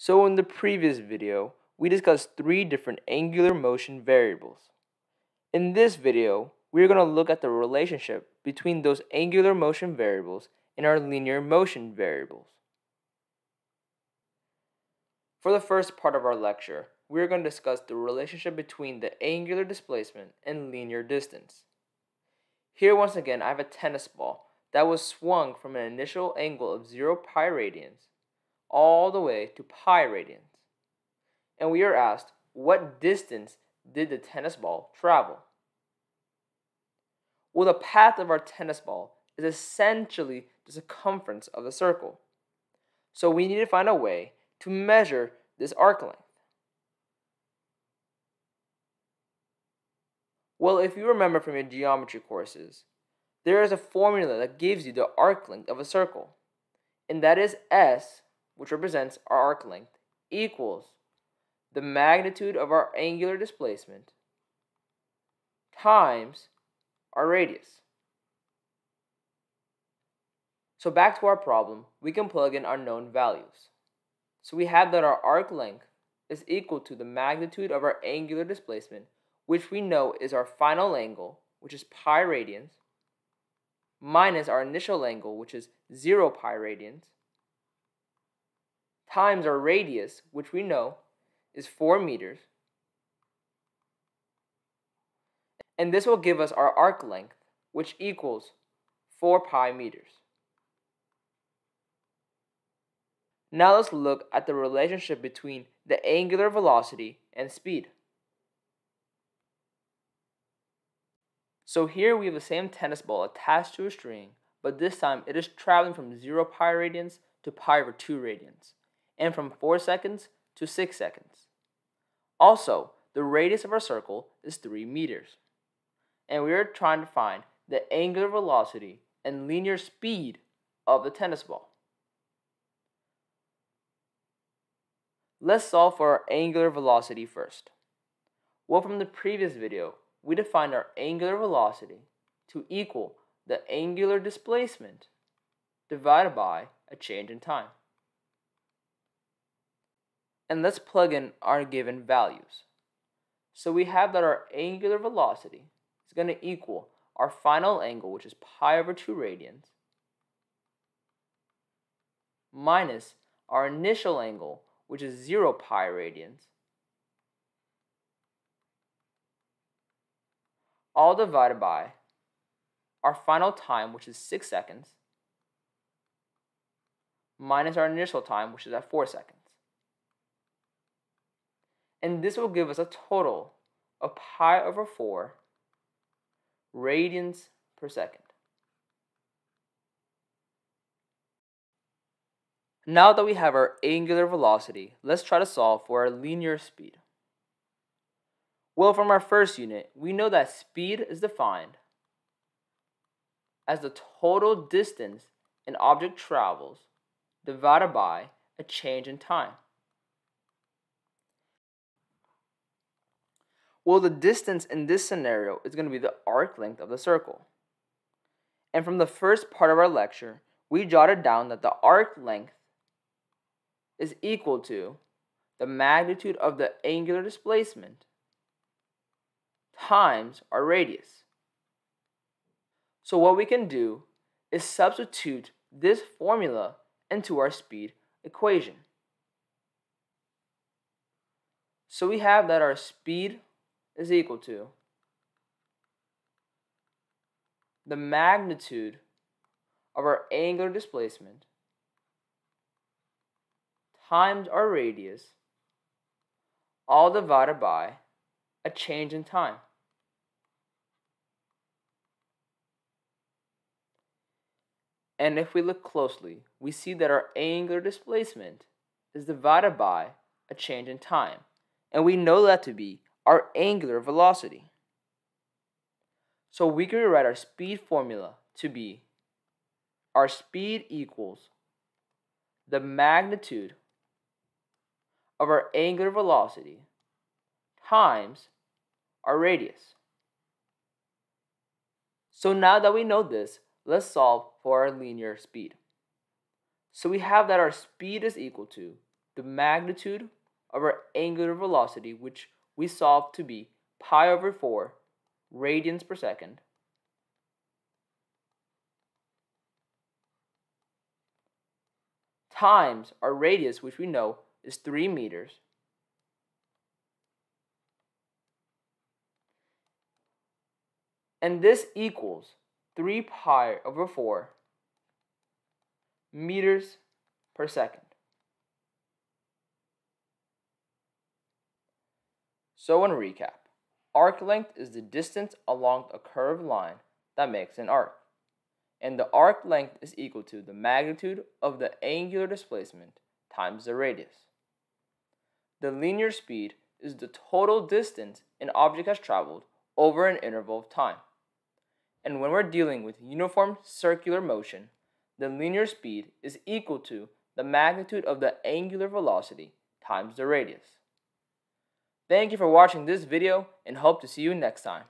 So in the previous video, we discussed three different angular motion variables. In this video, we are going to look at the relationship between those angular motion variables and our linear motion variables. For the first part of our lecture, we are going to discuss the relationship between the angular displacement and linear distance. Here once again I have a tennis ball that was swung from an initial angle of 0 pi radians all the way to pi radians. And we are asked, what distance did the tennis ball travel? Well, the path of our tennis ball is essentially the circumference of the circle. So we need to find a way to measure this arc length. Well, if you remember from your geometry courses, there is a formula that gives you the arc length of a circle. And that is S, which represents our arc length, equals the magnitude of our angular displacement times our radius. So back to our problem, we can plug in our known values. So we have that our arc length is equal to the magnitude of our angular displacement, which we know is our final angle, which is pi radians, minus our initial angle, which is 0 pi radians, times our radius, which we know is 4 meters. And this will give us our arc length, which equals 4 pi meters. Now let's look at the relationship between the angular velocity and speed. So here we have the same tennis ball attached to a string, but this time it is traveling from 0 pi radians to pi over 2 radians, and from 4 seconds to 6 seconds. Also, the radius of our circle is 3 meters. And we are trying to find the angular velocity and linear speed of the tennis ball. Let's solve for our angular velocity first. Well, from the previous video, we defined our angular velocity to equal the angular displacement divided by a change in time. And let's plug in our given values. So we have that our angular velocity is going to equal our final angle, which is pi over 2 radians, minus our initial angle, which is 0 pi radians, all divided by our final time, which is 6 seconds, minus our initial time, which is at 4 seconds. And this will give us a total of pi over 4 radians per second. Now that we have our angular velocity, let's try to solve for our linear speed. Well, from our first unit, we know that speed is defined as the total distance an object travels divided by a change in time. Well, the distance in this scenario is going to be the arc length of the circle. And from the first part of our lecture, we jotted down that the arc length is equal to the magnitude of the angular displacement times our radius. So what we can do is substitute this formula into our speed equation. So we have that our speed is equal to the magnitude of our angular displacement times our radius, all divided by a change in time. And if we look closely, we see that our angular displacement is divided by a change in time. And we know that to be our angular velocity. So we can rewrite our speed formula to be our speed equals the magnitude of our angular velocity times our radius. So now that we know this, let's solve for our linear speed. So we have that our speed is equal to the magnitude of our angular velocity, which we solved to be pi over 4 radians per second, times our radius, which we know is 3 meters, and this equals 3 pi over 4 meters per second. So in recap, arc length is the distance along a curved line that makes an arc, and the arc length is equal to the magnitude of the angular displacement times the radius. The linear speed is the total distance an object has traveled over an interval of time. And when we're dealing with uniform circular motion, the linear speed is equal to the magnitude of the angular velocity times the radius. Thank you for watching this video and hope to see you next time.